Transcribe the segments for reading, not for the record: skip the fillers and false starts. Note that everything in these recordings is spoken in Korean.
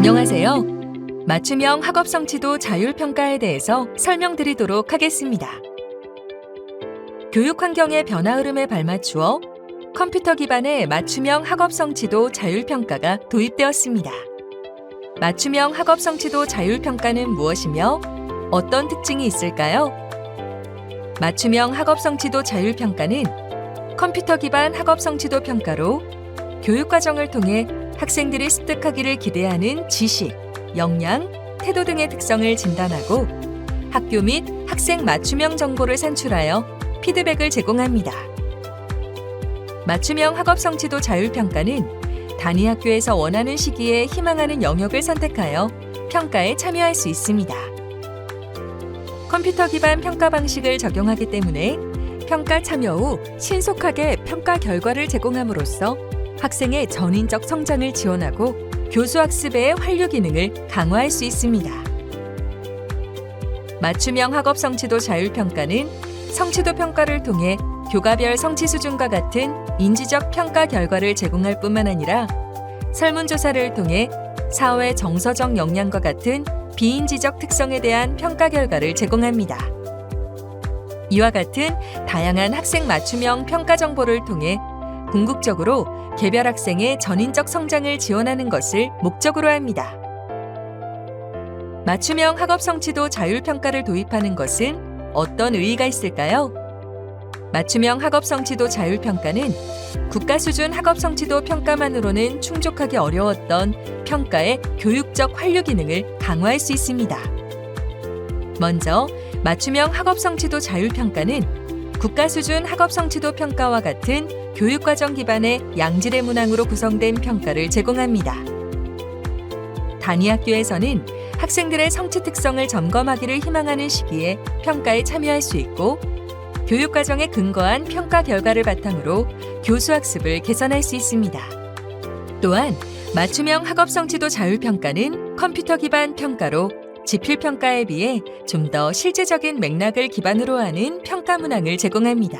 안녕하세요. 맞춤형 학업 성취도 자율평가에 대해서 설명드리도록 하겠습니다. 교육 환경의 변화 흐름에 발맞추어 컴퓨터 기반의 맞춤형 학업 성취도 자율평가가 도입되었습니다. 맞춤형 학업 성취도 자율평가는 무엇이며 어떤 특징이 있을까요? 맞춤형 학업 성취도 자율평가는 컴퓨터 기반 학업 성취도 평가로 교육 과정을 통해 학생들이 습득하기를 기대하는 지식, 역량, 태도 등의 특성을 진단하고 학교 및 학생 맞춤형 정보를 산출하여 피드백을 제공합니다. 맞춤형 학업 성취도 자율평가는 단위 학교에서 원하는 시기에 희망하는 영역을 선택하여 평가에 참여할 수 있습니다. 컴퓨터 기반 평가 방식을 적용하기 때문에 평가 참여 후 신속하게 평가 결과를 제공함으로써 학생의 전인적 성장을 지원하고 교수 학습의 활류 기능을 강화할 수 있습니다. 맞춤형 학업 성취도 자율평가는 성취도 평가를 통해 교과별 성취 수준과 같은 인지적 평가 결과를 제공할 뿐만 아니라 설문조사를 통해 사회 정서적 역량과 같은 비인지적 특성에 대한 평가 결과를 제공합니다. 이와 같은 다양한 학생 맞춤형 평가 정보를 통해 궁극적으로 개별 학생의 전인적 성장을 지원하는 것을 목적으로 합니다. 맞춤형 학업 성취도 자율평가를 도입하는 것은 어떤 의의가 있을까요? 맞춤형 학업 성취도 자율평가는 국가 수준 학업 성취도 평가만으로는 충족하기 어려웠던 평가의 교육적 활류 기능을 강화할 수 있습니다. 먼저 맞춤형 학업 성취도 자율평가는 국가 수준 학업 성취도 평가와 같은 교육과정 기반의 양질의 문항으로 구성된 평가를 제공합니다. 단위 학교에서는 학생들의 성취 특성을 점검하기를 희망하는 시기에 평가에 참여할 수 있고 교육과정에 근거한 평가 결과를 바탕으로 교수 학습을 개선할 수 있습니다. 또한 맞춤형 학업 성취도 자율평가는 컴퓨터 기반 평가로 지필평가에 비해 좀 더 실제적인 맥락을 기반으로 하는 평가 문항을 제공합니다.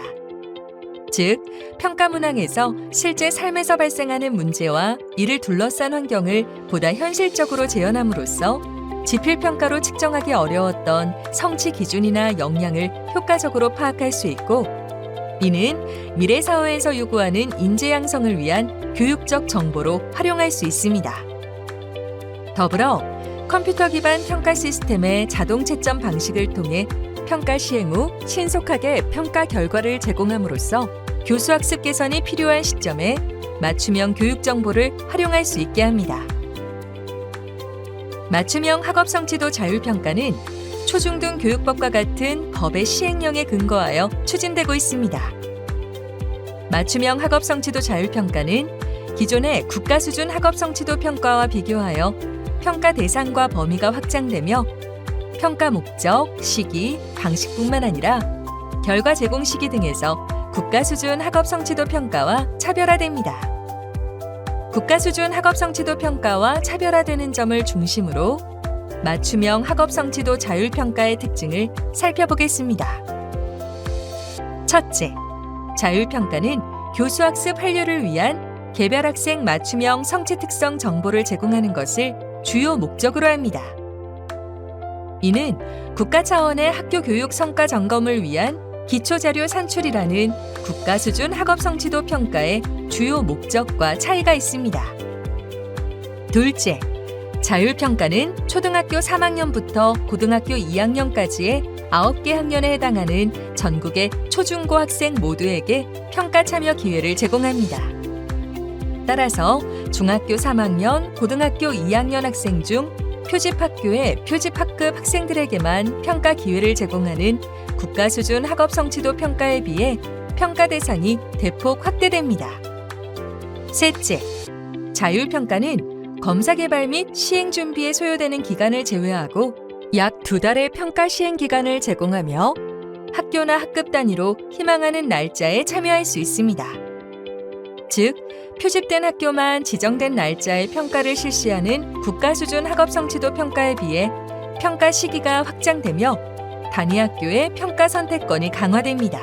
즉, 평가 문항에서 실제 삶에서 발생하는 문제와 이를 둘러싼 환경을 보다 현실적으로 재현함으로써 지필평가로 측정하기 어려웠던 성취 기준이나 역량을 효과적으로 파악할 수 있고, 이는 미래 사회에서 요구하는 인재 양성을 위한 교육적 정보로 활용할 수 있습니다. 더불어 컴퓨터 기반 평가 시스템의 자동 채점 방식을 통해 평가 시행 후 신속하게 평가 결과를 제공함으로써 교수 학습 개선이 필요한 시점에 맞춤형 교육 정보를 활용할 수 있게 합니다. 맞춤형 학업 성취도 자율평가는 초중등 교육법과 같은 법의 시행령에 근거하여 추진되고 있습니다. 맞춤형 학업 성취도 자율평가는 기존의 국가 수준 학업 성취도 평가와 비교하여 평가 대상과 범위가 확장되며 평가 목적, 시기, 방식뿐만 아니라 결과 제공 시기 등에서 국가 수준 학업 성취도 평가와 차별화됩니다. 국가 수준 학업 성취도 평가와 차별화되는 점을 중심으로 맞춤형 학업 성취도 자율평가의 특징을 살펴보겠습니다. 첫째, 자율평가는 교수 학습 활류를 위한 개별 학생 맞춤형 성취 특성 정보를 제공하는 것을 주요 목적으로 합니다. 이는 국가 차원의 학교 교육 성과 점검을 위한 기초자료 산출이라는 국가 수준 학업 성취도 평가의 주요 목적과 차이가 있습니다. 둘째, 자율평가는 초등학교 3학년부터 고등학교 2학년까지의 9개 학년에 해당하는 전국의 초중고 학생 모두에게 평가 참여 기회를 제공합니다. 따라서 중학교 3학년, 고등학교 2학년 학생 중 표집학교의 표집학급 학생들에게만 평가 기회를 제공하는 국가 수준 학업 성취도 평가에 비해 평가 대상이 대폭 확대됩니다. 셋째, 자율평가는 검사 개발 및 시행 준비에 소요되는 기간을 제외하고 약 2달의 평가 시행 기간을 제공하며 학교나 학급 단위로 희망하는 날짜에 참여할 수 있습니다. 즉, 표집된 학교만 지정된 날짜에 평가를 실시하는 국가 수준 학업 성취도 평가에 비해 평가 시기가 확장되며 단위 학교의 평가 선택권이 강화됩니다.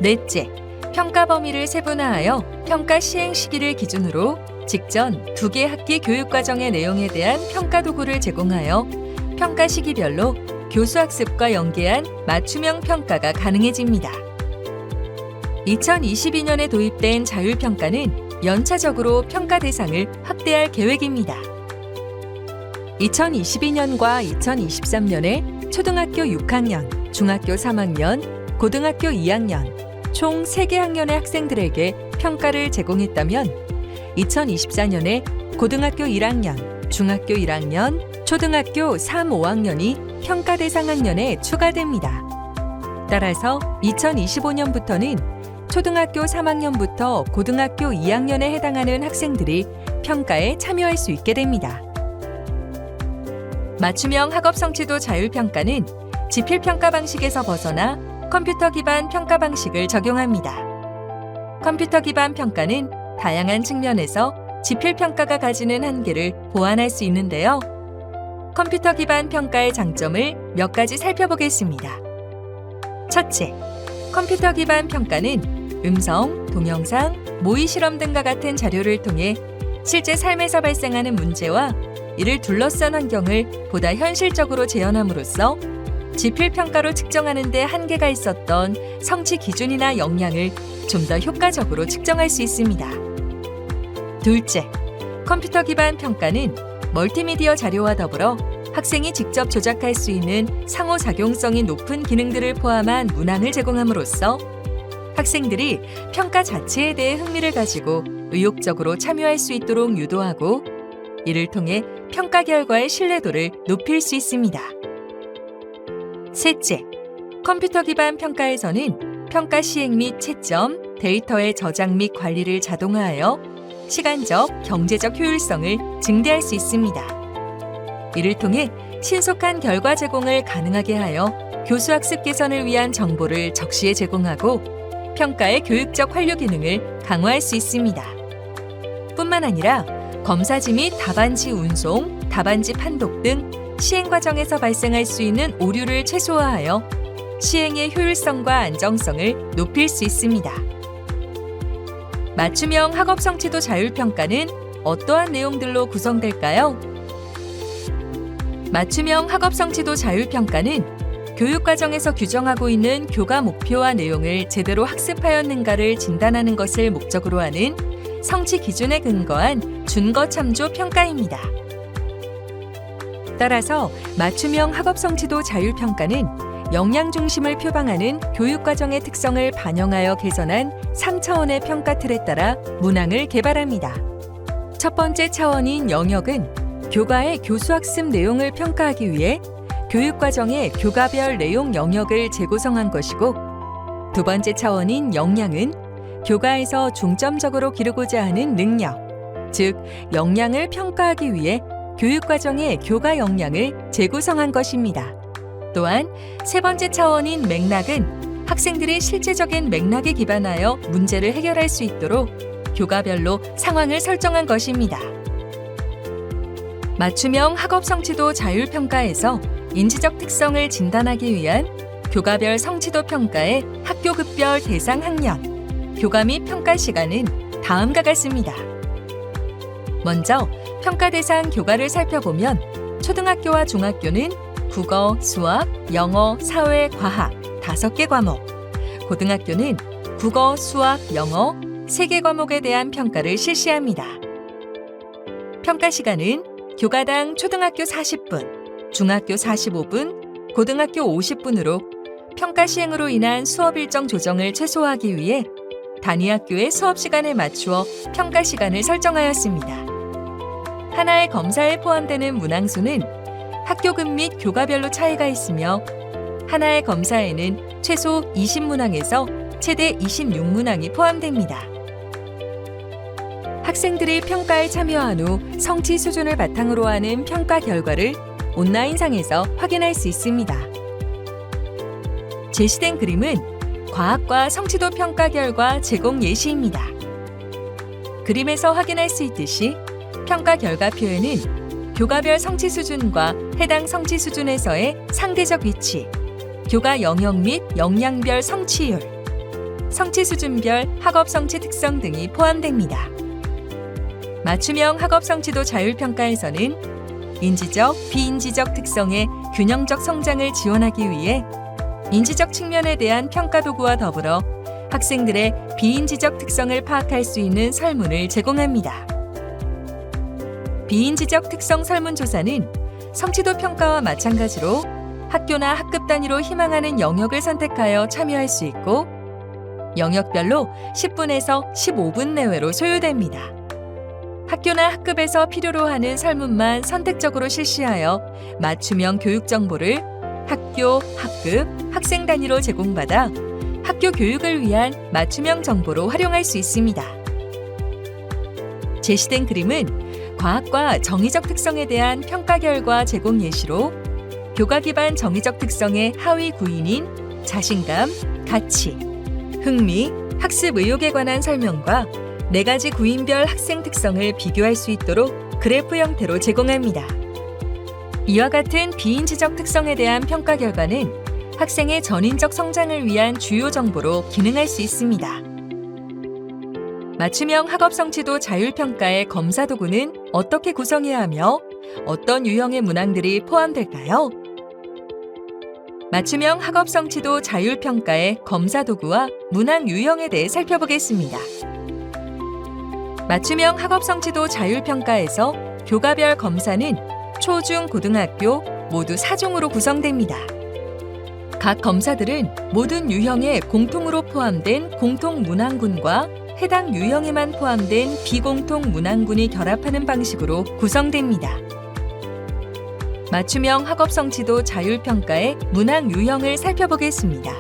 넷째, 평가 범위를 세분화하여 평가 시행 시기를 기준으로 직전 2개 학기 교육과정의 내용에 대한 평가 도구를 제공하여 평가 시기별로 교수 학습과 연계한 맞춤형 평가가 가능해집니다. 2022년에 도입된 자율평가는 연차적으로 평가 대상을 확대할 계획입니다. 2022년과 2023년에 초등학교 6학년, 중학교 3학년, 고등학교 2학년, 총 3개 학년의 학생들에게 평가를 제공했다면 2024년에 고등학교 1학년, 중학교 1학년, 초등학교 3, 5학년이 평가 대상 학년에 추가됩니다. 따라서 2025년부터는 초등학교 3학년부터 고등학교 2학년에 해당하는 학생들이 평가에 참여할 수 있게 됩니다. 맞춤형 학업 성취도 자율평가는 지필평가 방식에서 벗어나 컴퓨터 기반 평가 방식을 적용합니다. 컴퓨터 기반 평가는 다양한 측면에서 지필평가가 가지는 한계를 보완할 수 있는데요. 컴퓨터 기반 평가의 장점을 몇 가지 살펴보겠습니다. 첫째, 컴퓨터 기반 평가는 음성, 동영상, 모의 실험 등과 같은 자료를 통해 실제 삶에서 발생하는 문제와 이를 둘러싼 환경을 보다 현실적으로 재현함으로써 지필평가로 측정하는 데 한계가 있었던 성취 기준이나 역량을 좀 더 효과적으로 측정할 수 있습니다. 둘째, 컴퓨터 기반 평가는 멀티미디어 자료와 더불어 학생이 직접 조작할 수 있는 상호작용성이 높은 기능들을 포함한 문항을 제공함으로써 학생들이 평가 자체에 대해 흥미를 가지고 의욕적으로 참여할 수 있도록 유도하고 이를 통해 평가 결과의 신뢰도를 높일 수 있습니다. 셋째, 컴퓨터 기반 평가에서는 평가 시행 및 채점, 데이터의 저장 및 관리를 자동화하여 시간적, 경제적 효율성을 증대할 수 있습니다. 이를 통해 신속한 결과 제공을 가능하게 하여 교수 학습 개선을 위한 정보를 적시에 제공하고 평가의 교육적 활류 기능을 강화할 수 있습니다. 뿐만 아니라 검사지 및 답안지 운송, 답안지 판독 등 시행 과정에서 발생할 수 있는 오류를 최소화하여 시행의 효율성과 안정성을 높일 수 있습니다. 맞춤형 학업 성취도 자율평가는 어떠한 내용들로 구성될까요? 맞춤형 학업 성취도 자율평가는 교육과정에서 규정하고 있는 교과 목표와 내용을 제대로 학습하였는가를 진단하는 것을 목적으로 하는 성취 기준에 근거한 준거 참조 평가입니다. 따라서 맞춤형 학업 성취도 자율평가는 역량 중심을 표방하는 교육과정의 특성을 반영하여 개선한 3차원의 평가 틀에 따라 문항을 개발합니다. 첫 번째 차원인 영역은 교과의 교수학습 내용을 평가하기 위해 교육과정의 교과별 내용 영역을 재구성한 것이고 두 번째 차원인 역량은 교과에서 중점적으로 기르고자 하는 능력, 즉 역량을 평가하기 위해 교육과정의 교과 역량을 재구성한 것입니다. 또한 세 번째 차원인 맥락은 학생들이 실제적인 맥락에 기반하여 문제를 해결할 수 있도록 교과별로 상황을 설정한 것입니다. 맞춤형 학업 성취도 자율평가에서 인지적 특성을 진단하기 위한 교과별 성취도 평가의 학교급별 대상 학년, 교과 및 평가 시간은 다음과 같습니다. 먼저 평가 대상 교과를 살펴보면 초등학교와 중학교는 국어, 수학, 영어, 사회, 과학 5개 과목, 고등학교는 국어, 수학, 영어 3개 과목에 대한 평가를 실시합니다. 평가 시간은 교과당 초등학교 40분, 중학교 45분, 고등학교 50분으로 평가 시행으로 인한 수업 일정 조정을 최소화하기 위해 단위 학교의 수업 시간에 맞추어 평가 시간을 설정하였습니다. 하나의 검사에 포함되는 문항수는 학교급 및 교과별로 차이가 있으며 하나의 검사에는 최소 20문항에서 최대 26문항이 포함됩니다. 학생들이 평가에 참여한 후 성취 수준을 바탕으로 하는 평가 결과를 온라인상에서 확인할 수 있습니다. 제시된 그림은 과학과 성취도 평가 결과 제공 예시입니다. 그림에서 확인할 수 있듯이 평가 결과표에는 교과별 성취 수준과 해당 성취 수준에서의 상대적 위치, 교과 영역 및 역량별 성취율, 성취 수준별 학업 성취 특성 등이 포함됩니다. 맞춤형 학업 성취도 자율평가에서는 인지적, 비인지적 특성의 균형적 성장을 지원하기 위해 인지적 측면에 대한 평가 도구와 더불어 학생들의 비인지적 특성을 파악할 수 있는 설문을 제공합니다. 비인지적 특성 설문조사는 성취도 평가와 마찬가지로 학교나 학급 단위로 희망하는 영역을 선택하여 참여할 수 있고 영역별로 10분에서 15분 내외로 소요됩니다. 학교나 학급에서 필요로 하는 설문만 선택적으로 실시하여 맞춤형 교육 정보를 학교, 학급, 학생 단위로 제공받아 학교 교육을 위한 맞춤형 정보로 활용할 수 있습니다. 제시된 그림은 과학과 정의적 특성에 대한 평가 결과 제공 예시로 교과 기반 정의적 특성의 하위 구인인 자신감, 가치, 흥미, 학습 의욕에 관한 설명과 4가지 구인별 학생 특성을 비교할 수 있도록 그래프 형태로 제공합니다. 이와 같은 비인지적 특성에 대한 평가 결과는 학생의 전인적 성장을 위한 주요 정보로 기능할 수 있습니다. 맞춤형 학업 성취도 자율평가의 검사 도구는 어떻게 구성해야 하며 어떤 유형의 문항들이 포함될까요? 맞춤형 학업 성취도 자율평가의 검사 도구와 문항 유형에 대해 살펴보겠습니다. 맞춤형 학업 성취도 자율평가에서 교과별 검사는 초, 중, 고등학교 모두 4종으로 구성됩니다. 각 검사들은 모든 유형에 공통으로 포함된 공통 문항군과 해당 유형에만 포함된 비공통 문항군이 결합하는 방식으로 구성됩니다. 맞춤형 학업 성취도 자율평가의 문항 유형을 살펴보겠습니다.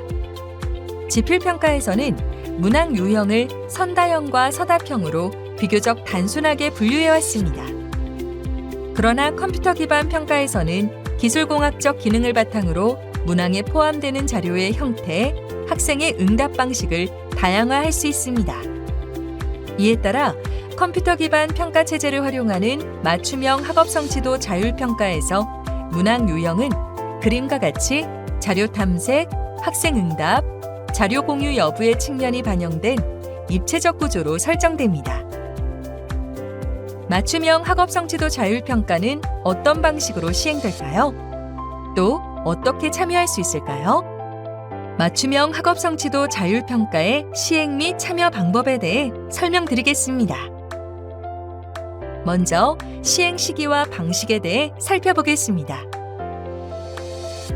지필평가에서는 문항 유형을 선다형과 서답형으로 비교적 단순하게 분류해왔습니다. 그러나 컴퓨터 기반 평가에서는 기술공학적 기능을 바탕으로 문항에 포함되는 자료의 형태, 학생의 응답 방식을 다양화할 수 있습니다. 이에 따라 컴퓨터 기반 평가 체제를 활용하는 맞춤형 학업 성취도 자율평가에서 문항 유형은 그림과 같이 자료 탐색, 학생 응답, 자료 공유 여부의 측면이 반영된 입체적 구조로 설정됩니다. 맞춤형 학업 성취도 자율평가는 어떤 방식으로 시행될까요? 또 어떻게 참여할 수 있을까요? 맞춤형 학업 성취도 자율평가의 시행 및 참여 방법에 대해 설명드리겠습니다. 먼저 시행 시기와 방식에 대해 살펴보겠습니다.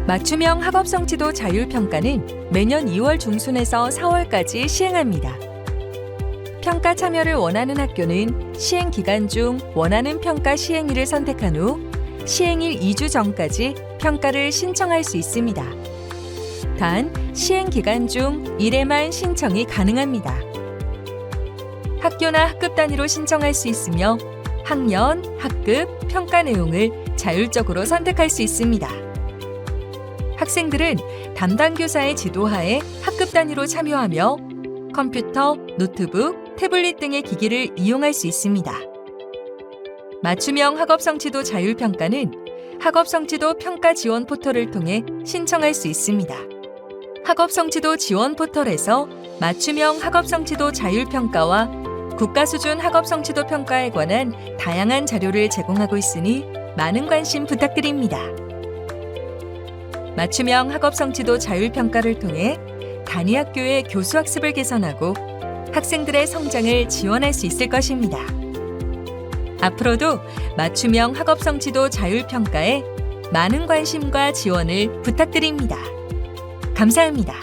맞춤형 학업 성취도 자율평가는 매년 2월 중순에서 4월까지 시행합니다. 평가 참여를 원하는 학교는 시행 기간 중 원하는 평가 시행일을 선택한 후 시행일 2주 전까지 평가를 신청할 수 있습니다. 단, 시행 기간 중 1회만 신청이 가능합니다. 학교나 학급 단위로 신청할 수 있으며 학년, 학급, 평가 내용을 자율적으로 선택할 수 있습니다. 학생들은 담당 교사의 지도하에 학급 단위로 참여하며 컴퓨터, 노트북, 태블릿 등의 기기를 이용할 수 있습니다. 맞춤형 학업 성취도 자율평가는 학업 성취도 평가 지원 포털을 통해 신청할 수 있습니다. 학업 성취도 지원 포털에서 맞춤형 학업 성취도 자율평가와 국가 수준 학업 성취도 평가에 관한 다양한 자료를 제공하고 있으니 많은 관심 부탁드립니다. 맞춤형 학업 성취도 자율평가를 통해 단위 학교의 교수 학습을 개선하고 학생들의 성장을 지원할 수 있을 것입니다. 앞으로도 맞춤형 학업 성취도 자율평가에 많은 관심과 지원을 부탁드립니다. 감사합니다.